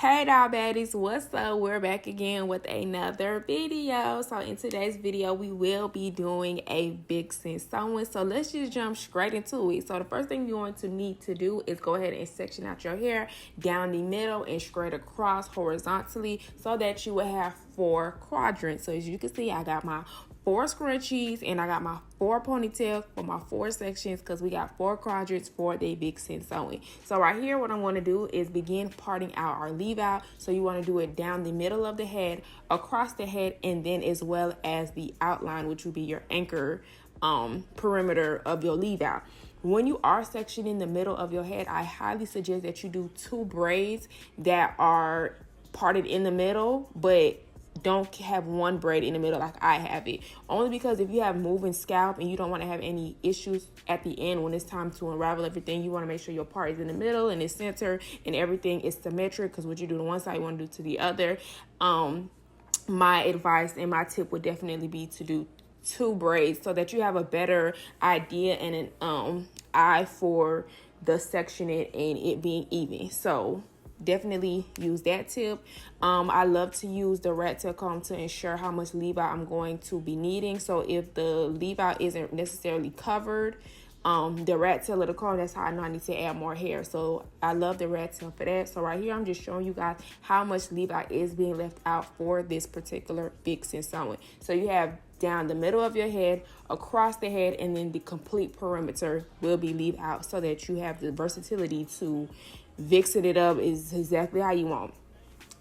Hey doll baddies, what's up? We're back again with another video. So in today's video we will be doing a Vixen sewing. So let's just jump straight into it. So the first thing you're going to need to do is go ahead and section out your hair down the middle and straight across horizontally so that you will have 4 quadrants. So as you can see, I got my 4 scrunchies and I got my 4 ponytails for my 4 sections because we got 4 quadrants for the Vixen sewing. So right here, what I'm going to do is begin parting out our leave out. So you want to do it down the middle of the head, across the head, and then as well as the outline, which will be your anchor perimeter of your leave out. When you are sectioning the middle of your head, I highly suggest that you do 2 braids that are parted in the middle, but don't have 1 braid in the middle like I have it. Only because if you have moving scalp and you don't want to have any issues at the end when it's time to unravel everything, you want to make sure your part is in the middle and the center and everything is symmetric, because what you do to one side you want to do to the other. My advice and my tip would definitely be to do 2 braids so that you have a better idea and an eye for the sectioning and it being even. So definitely use that tip. I love to use the rat tail comb to ensure how much leave out I'm going to be needing. So if the leave out isn't necessarily covered, the rat tail of the comb, that's how I know I need to add more hair. So I love the rat tail for that. So right here, I'm just showing you guys how much leave out is being left out for this particular Vixen sewing. So you have down the middle of your head, across the head, and then the complete perimeter will be leave out so that you have the versatility to Vixen it up is exactly how you want.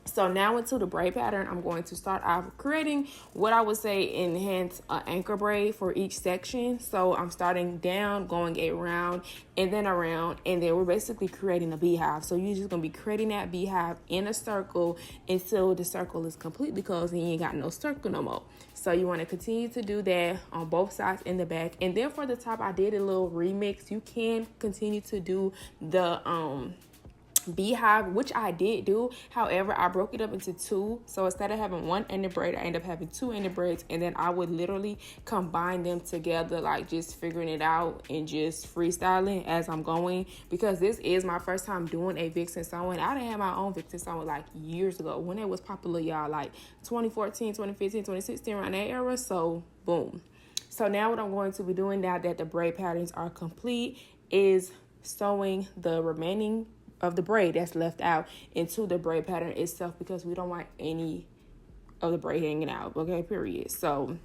So now into the braid pattern, I'm going to start off creating what I would say enhance an anchor braid for each section. So I'm starting down, going around, and then around, and then we're basically creating a beehive. So you're just going to be creating that beehive in a circle until the circle is complete, because then you ain't got no circle no more. So you want to continue to do that on both sides in the back. And then for the top, I did a little remix. You can continue to do the beehive, which I did do. However, I broke it up into 2. So instead of having 1 ended braid, I ended up having 2 ended braids, and then I would literally combine them together, like just figuring it out and just freestyling as I'm going, because this is my first time doing a Vixen sewing. I done had my own Vixen sewing like years ago when it was popular, y'all, like 2014, 2015, 2016, around that era. So boom. So now what I'm going to be doing, now that the braid patterns are complete, is sewing the remaining of the braid that's left out into the braid pattern itself, because we don't want any of the braid hanging out, okay, period. So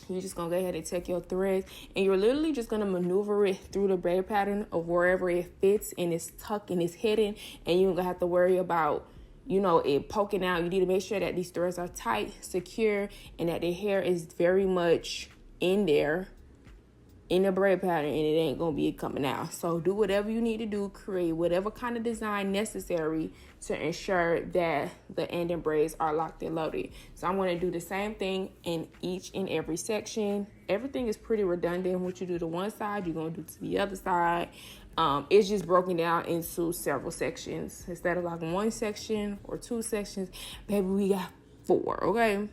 you're just gonna go ahead and take your threads and you're literally just gonna maneuver it through the braid pattern of wherever it fits and it's tucked and it's hidden, and you're gonna have to worry about, you know, it poking out. You need to make sure that these threads are tight, secure, and that the hair is very much in there in the braid pattern, and it ain't gonna be coming out. So do whatever you need to do, create whatever kind of design necessary to ensure that the ending braids are locked and loaded. So I'm going to do the same thing in each and every section. Everything is pretty redundant. What you do to one side, you're going to do to the other side. It's just broken down into several sections. Instead of like 1 section or 2 sections, baby, we got 4, okay?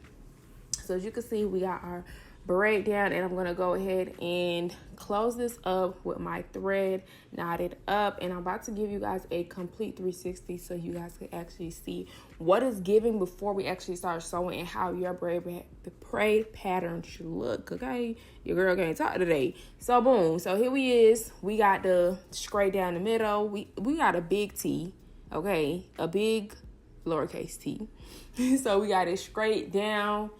So as you can see, we got our braid down, and I'm going to go ahead and close this up with my thread knotted up, and I'm about to give you guys a complete 360 so you guys can actually see what is giving before we actually start sewing and how your braid pattern should look. Okay, your girl can't talk today. So boom, so here we got the straight down the middle. We got a big T, okay, a big lowercase t. So we got it straight down,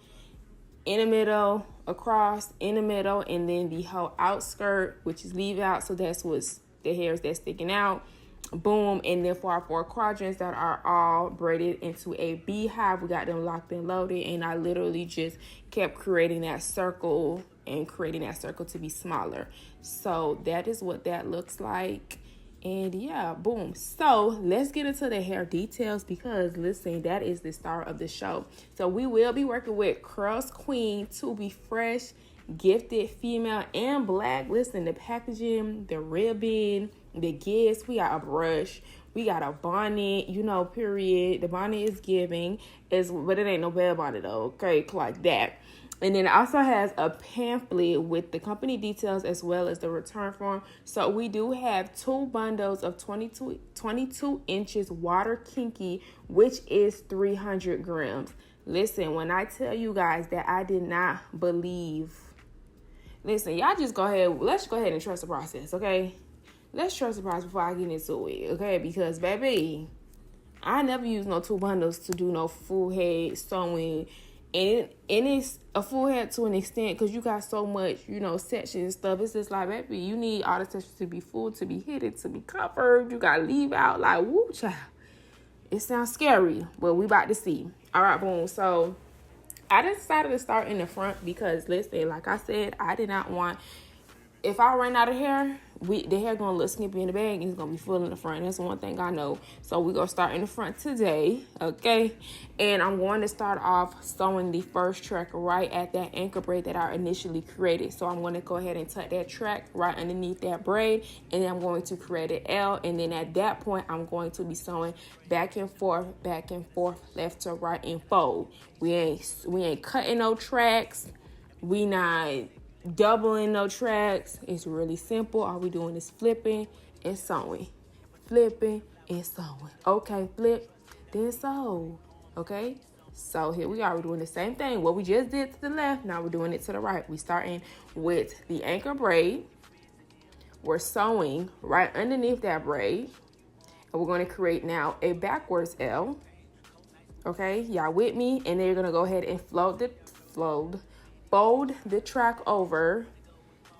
in the middle, across, in the middle, and then the whole outskirt, which is leave out. So that's what's the hairs that's sticking out. Boom. And then for our 4 quadrants that are all braided into a beehive, we got them locked and loaded. And I literally just kept creating that circle and creating that circle to be smaller. So that is what that looks like. And yeah, boom. So let's get into the hair details, because listen, that is the star of the show. So we will be working with Curlsqueen to be fresh, gifted, female, and black. Listen, the packaging, the ribbon, the gifts. We got a brush, we got a bonnet, you know, period. The bonnet is giving, but it ain't no bell bonnet though, okay, like that. And then it also has a pamphlet with the company details as well as the return form. So we do have 2 bundles of 22 inches water kinky, which is 300 grams. Listen, when I tell you guys that I did not believe, listen, y'all just go ahead. Let's go ahead and trust the process, okay? Let's trust the process before I get into it, okay? Because, baby, I never use no 2 bundles to do no full head sewing. And it's a full head to an extent because you got so much, you know, section and stuff. It's just like, baby, you need all the sections to be full, to be hidden, to be covered. You got to leave out like, woo, child. It sounds scary, but we about to see. All right, boom. So I decided to start in the front because, listen, like I said, I did not want, if I ran out of hair, the hair gonna look skimpy in the bag and it's gonna be full in the front. That's one thing I know. So we're gonna start in the front today, okay? And I'm going to start off sewing the first track right at that anchor braid that I initially created. So I'm gonna go ahead and tuck that track right underneath that braid, and then I'm going to create an L, and then at that point I'm going to be sewing back and forth, left to right, and fold. We ain't cutting no tracks. We not doubling no tracks. It's really simple. All we doing is flipping and sewing, flipping and sewing. Okay, flip, then sew. Okay, so here we are. We're doing the same thing. What we just did to the left, now we're doing it to the right. We starting with the anchor braid. We're sewing right underneath that braid, and we're going to create now a backwards L. Okay, y'all with me? And then you're gonna go ahead and fold the track over.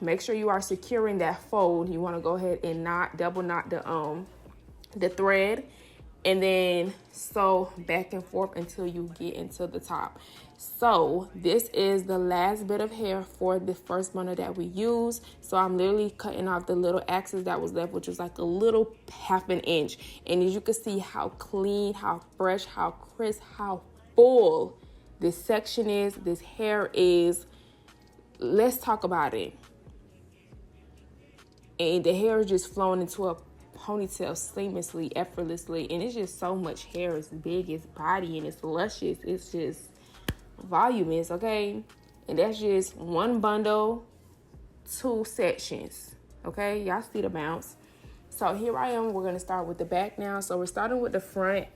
Make sure you are securing that fold. You want to go ahead and double knot the thread, and then sew back and forth until you get into the top. So this is the last bit of hair for the first bundle that we use. So I'm literally cutting off the little axis that was left, which was like a little half an inch. And as you can see how clean, how fresh, how crisp, how full this section is, this hair is. Let's talk about it. And the hair is just flowing into a ponytail seamlessly, effortlessly. And it's just so much hair. It's big, it's body, and it's luscious. It's just voluminous, okay? And that's just one bundle, 2 sections, okay? Y'all see the bounce. So here I am. We're going to start with the back now. So we're starting with the front,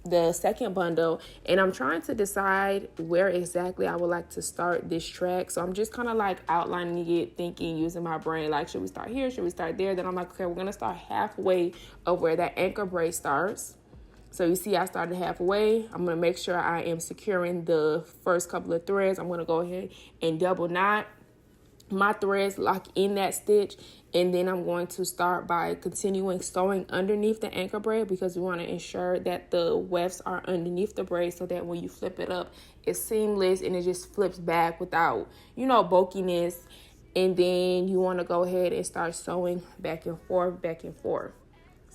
the second bundle. And I'm trying to decide where exactly I would like to start this track. So I'm just kind of like outlining it, thinking, using my brain. Like, should we start here? Should we start there? Then I'm like, okay, we're going to start halfway of where that anchor braid starts. So you see I started halfway. I'm going to make sure I am securing the first couple of threads. I'm going to go ahead and double knot my threads, lock in that stitch, and then I'm going to start by continuing sewing underneath the anchor braid because we want to ensure that the wefts are underneath the braid so that when you flip it up, it's seamless and it just flips back without, you know, bulkiness. And then you want to go ahead and start sewing back and forth.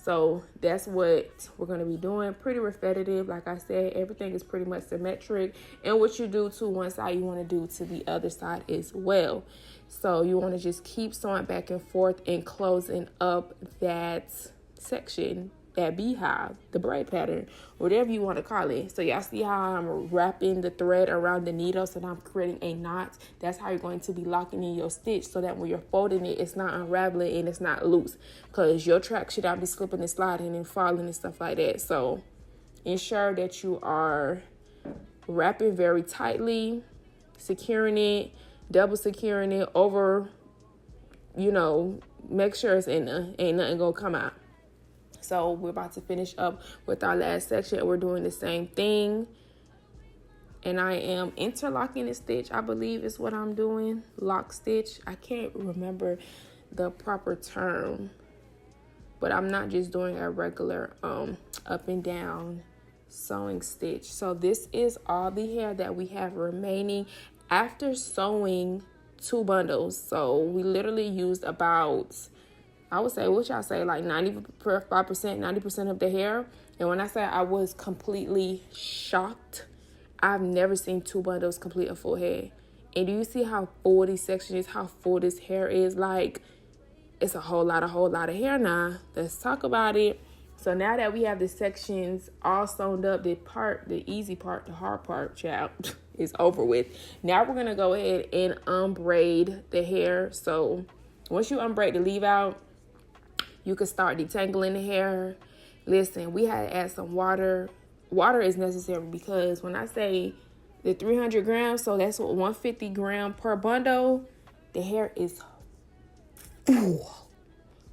So that's what we're going to be doing. Pretty repetitive. Like I said, everything is pretty much symmetric. And what you do to one side, you want to do to the other side as well. So you want to just keep sewing back and forth and closing up that section, that beehive, the braid pattern, whatever you want to call it. So y'all see how I'm wrapping the thread around the needle so that I'm creating a knot. That's how you're going to be locking in your stitch so that when you're folding it, it's not unraveling and it's not loose, because your track should not be slipping and sliding and falling and stuff like that. So ensure that you are wrapping very tightly, securing it, double securing it over, you know, make sure it's in there, ain't nothing gonna come out. So we're about to finish up with our last section. We're doing the same thing. And I am interlocking the stitch, I believe is what I'm doing. Lock stitch. I can't remember the proper term. But I'm not just doing a regular up and down sewing stitch. So this is all the hair that we have remaining after sewing 2 bundles. So we literally used about, I would say, what y'all say, like 95%, 90% of the hair. And when I say I was completely shocked, I've never seen 2 bundles complete a full head. And do you see how full this section is, how full this hair is? Like, it's a whole lot of hair now. Let's talk about it. So now that we have the sections all sewn up, the easy part, the hard part, child, is over with. Now we're gonna go ahead and unbraid the hair. So once you unbraid the leave out, you can start detangling the hair. Listen, we had to add some water. Water is necessary because when I say the 300 grams, so that's what 150 gram per bundle, the hair is full.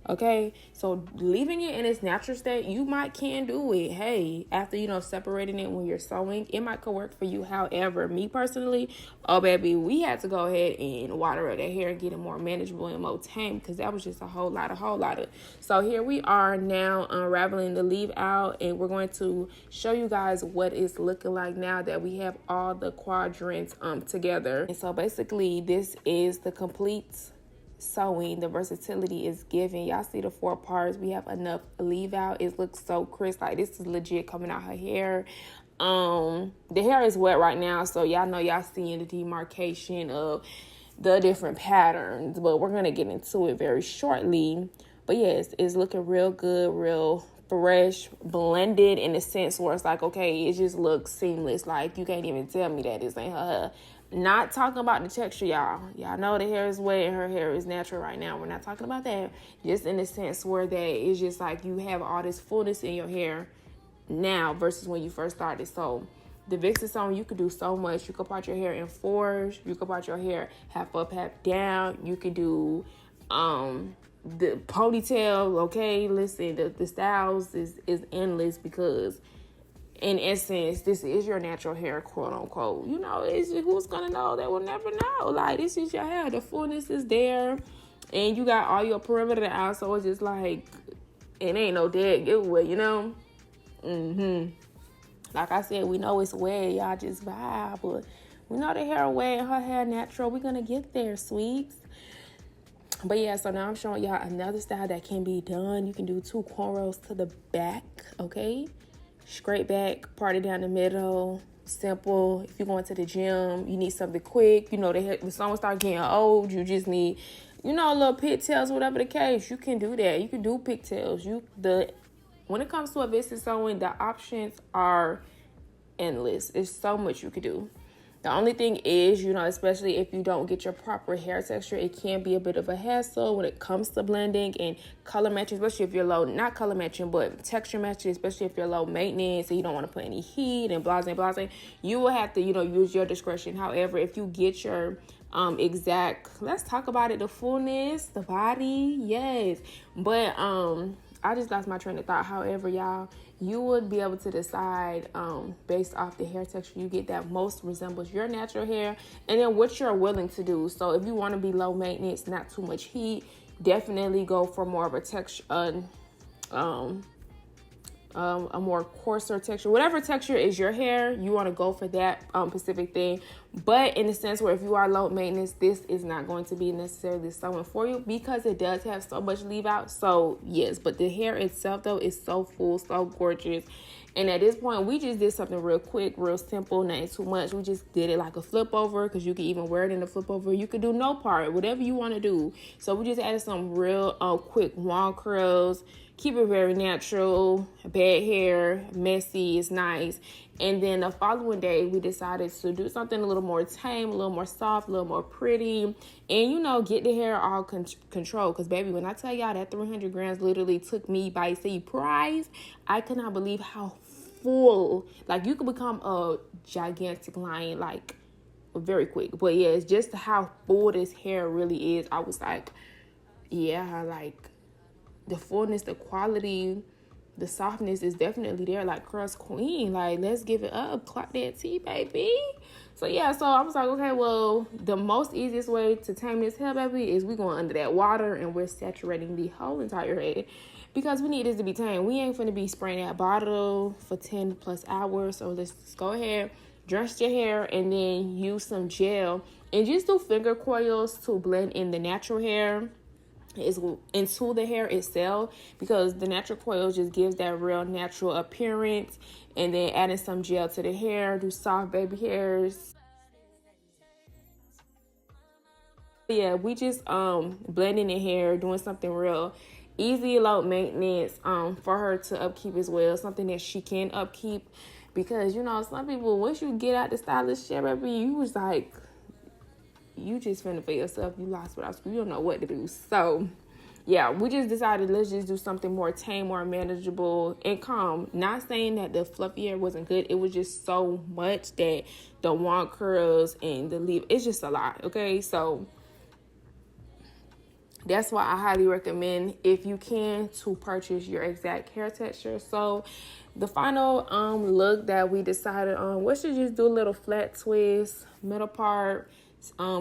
Okay, so leaving it in its natural state, you can do it. Hey, after, separating it when you're sewing, it might could work for you. However, me personally, oh baby, we had to go ahead and water up that hair and get it more manageable and more tame because that was just a whole lot of. So here we are now unraveling the leave out, and we're going to show you guys what it's looking like now that we have all the quadrants together. And so basically, this is the complete sewing. The versatility is given. Y'all see the 4 parts. We have enough leave out. It looks so crisp. Like, this is legit coming out her hair. The hair is wet right now, so y'all know y'all seeing the demarcation of the different patterns, but we're gonna get into it very shortly. But yes, it's looking real good, real fresh, blended in a sense where it's like, okay, it just looks seamless. Like, you can't even tell me that this ain't her hair. Not talking about the texture, y'all. Y'all know the hair is wet and her hair is natural right now. We're not talking about that. Just in the sense where that it's just like you have all this fullness in your hair now versus when you first started. So the Vixen sewing, you could do so much. You could part your hair in 4s. You could part your hair half up, half down. You could do the ponytail. Okay, listen, the styles is endless because in essence, this is your natural hair, quote unquote. It's just, who's gonna know? They will never know. Like, this is your hair. The fullness is there, and you got all your perimeter out. So it's just like, it ain't no dead giveaway, Like I said, we know it's wet. Y'all just vibe, but we know the hair wet and her hair natural. We're gonna get there, sweets. But yeah, so now I'm showing y'all another style that can be done. You can do 2 cornrows to the back, okay? Straight back, part it down the middle, simple. If you're going to the gym, you need something quick. The summer start getting old. You just need, little pigtails, whatever the case. You can do that. You can do pigtails. When it comes to a Vixen sewing, the options are endless. There's so much you could do. The only thing is, especially if you don't get your proper hair texture, it can be a bit of a hassle when it comes to blending and color matching, especially if you're low, not color matching, but texture matching, especially if you're low maintenance and you don't want to put any heat and blase. You will have to, use your discretion. However, if you get your let's talk about it, the fullness, the body, yes. But I just lost my train of thought. However, y'all, you would be able to decide based off the hair texture you get that most resembles your natural hair, and then what you're willing to do. So if you want to be low maintenance, not too much heat, definitely go for more of a texture, a more coarser texture. Whatever texture is your hair, you want to go for that specific thing. But in the sense where if you are low maintenance, this is not going to be necessarily sewing for you because it does have so much leave out. So yes, but the hair itself though is so full, so gorgeous. And at this point, we just did something real quick, real simple, not too much. We just did it like a flip over because you can even wear it in a flip over. You could do no part, whatever you want to do. So we just added some real quick wand curls. Keep it very natural, bad hair, messy, it's nice. And then the following day, we decided to do something a little more tame, a little more soft, a little more pretty. And, get the hair all controlled. Because, baby, when I tell y'all that 300 grams literally took me by surprise, I could not believe how full. Like, you could become a gigantic lion, like, very quick. But, yeah, it's just how full this hair really is. I was like, yeah, like, the fullness, the quality, the softness is definitely there. Like Curlsqueen, like, let's give it up. Clock that tea, baby. So yeah, so I was like, okay, well, the most easiest way to tame this hair, baby, is we going under that water and we're saturating the whole entire head because we need this to be tamed. We ain't finna be spraying that bottle for 10 plus hours. So let's just go ahead, drench your hair, and then use some gel and just do finger coils to blend in the natural hair is into the hair itself, because the natural coil just gives that real natural appearance. And then adding some gel to the hair, do soft baby hairs. Yeah, we just blending the hair, doing something real easy, low maintenance for her to upkeep as well. Something that she can upkeep, because you know some people, once you get out the stylish shit, baby, you was like, you just fending for yourself. You lost without school. You don't know what to do. So yeah, we just decided let's just do something more tame, more manageable, and calm. Not saying that the fluffy hair wasn't good. It was just so much that the wand curls and the leave, it's just a lot, okay? So that's why I highly recommend, if you can, to purchase your exact hair texture. So the final look that we decided on was to just do a little flat twist, middle part,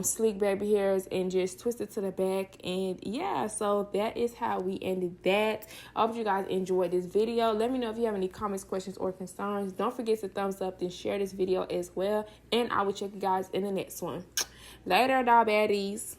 sleek baby hairs, and just twist it to the back. And yeah, so that is how we ended that. I hope you guys enjoyed this video. Let me know if you have any comments, questions, or concerns. Don't forget to thumbs up and share this video as well, and I will check you guys in the next one. Later, doll baddies.